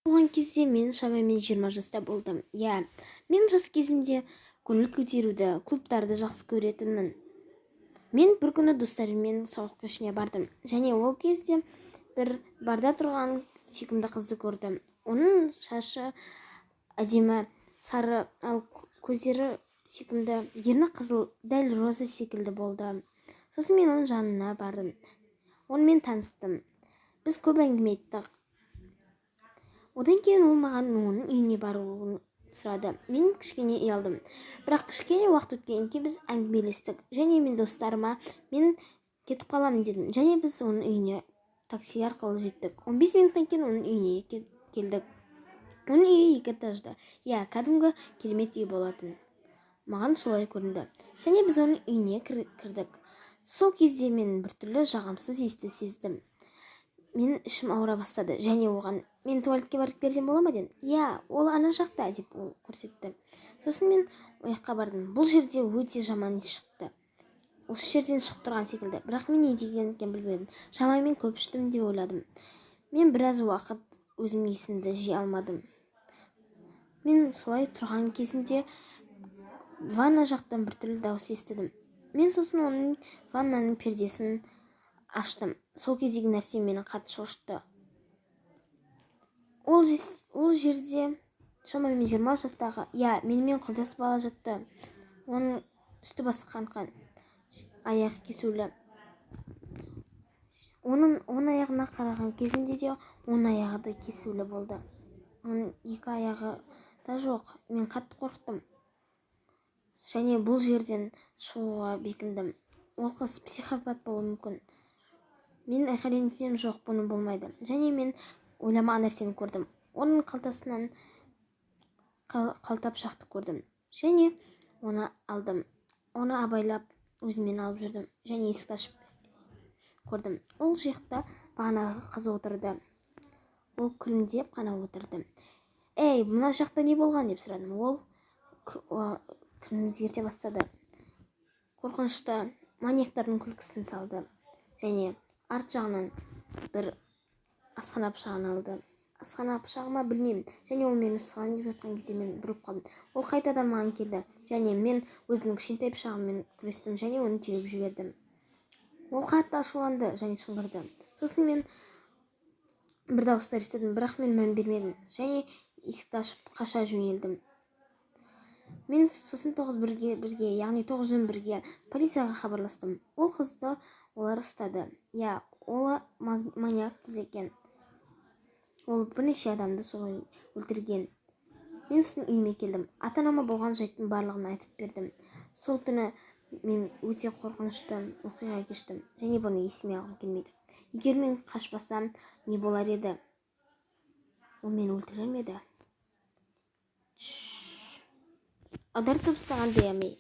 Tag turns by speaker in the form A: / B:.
A: Болған кезде мен шамамен 20 жаста болдым. Мен жас кезімде көңіл көтеруді, клубтарды жақсы көретінмін. Мен бір күні достарыммен сауық кешіне бардым, және ол кезде бір барда тұрған сүйкімді қызды көрдім. Оның шашы әдемі сары, ал көздері сүйкімді, ерні қызыл, дәл роза секілді болды. Сосын мен оның жанына бардым. Онымен таныстым. Біз көп әңгіме айттық. Одан кейін ол маған оның үйіне баруын сұрады. Мен кішкене ұялдым. Бірақ кішкене уақыт өткеннен кейін біз әңгімелестік, және мен достарыма мен кетіп қаламын дедім, және біз оның үйіне такси арқылы жеттік. 15 минуттан кейін оның үйіне келдік. Оның үйі 2 этажды. Кәдімгі керемет үй болатын. Маған солай көрінді. Және біз оның үйіне кірдік. Сол кезде мен біртүрлі жағымсыз иісті сездім. Мен ішім ауыра бастады, және оған мен туалетке барып берсем бола ма дедім. Ол ана жақта деп ол көрсетті. Сосын мен ояққа бардым. Бұл жерде өте жаман иіс шықты. Осы жерден шығып тұрған секілді, бірақ мен не деген екен білмедім. Шамамен көп іштім деп ойладым. Мен біраз уақыт өзім есімді жия алмадым. Мен солай тұрған кезімде ванна жақтан біртүрлі дауыс естідім. Мен сосын оның ваннаның пердесін аштым. Сол кездегі нәрсе мені қатты шошытты. Ол жерде шамамен 20 жастағы, менімен құрдас бала жатты. Оның үсті басы қанқан, аяғы кесулі. Оның аяғына қараған кезімде де оның аяғы да кесулі болды. Оның 2 аяғы да жоқ. Мен қатты қорықтым. Және бұл жерден шығуға бекіндім. Ол қыз психопат болуы мүмкін. Мен айқайласам жоқ, бұны болмайды. Және мен ойламаған нәрсені көрдім. Оның қалтасынан қалта пышақты көрдім. Және оны алдым. Оны абайлап өзіммен алып жүрдім. Және есікті ашып көрдім. Ол жақта бағанағы қыз отырды. Ол күлімдеп қана отырды. Мына жақта не болған деп сұрадым. Ол тілін өзгерте бастады. Қорқынышты маньяктардың күлкісін салды. Және арт жағынан бір асқана пышағын алды. Асқана пышағыма білмеймін. Және ол мені сыған деп жатқан кезде мен бұрып қалдым. Ол қайтадан маған келді. Және мен өзімнің кішкентай пышағыммен күрестім, және оны теуіп жібердім. Ол қатты ашуланды және шыңғырды. Сосын мен бір дауыстар естідім, бірақ мен мән бермедім. Және есікті ашып қаша жөнелдім. Мен сосын 911-ге, яғни 911-ге полицияға хабарластым. Ол қызды олар ұстады. Ол маньяк қыз екен. Ол бірнеше адамды солай өлтірген. Мен сосын үйіме келдім. Ата-анама болған жайттың барлығын айтып бердім. Сол түні мен өте қорқынышты оқиға кештім. Және бұны есіме алғым келмейді. Егер мен қашпасам, не болар еді? Ол мені өлтірер ме еді? Аударып табыстаған Диами.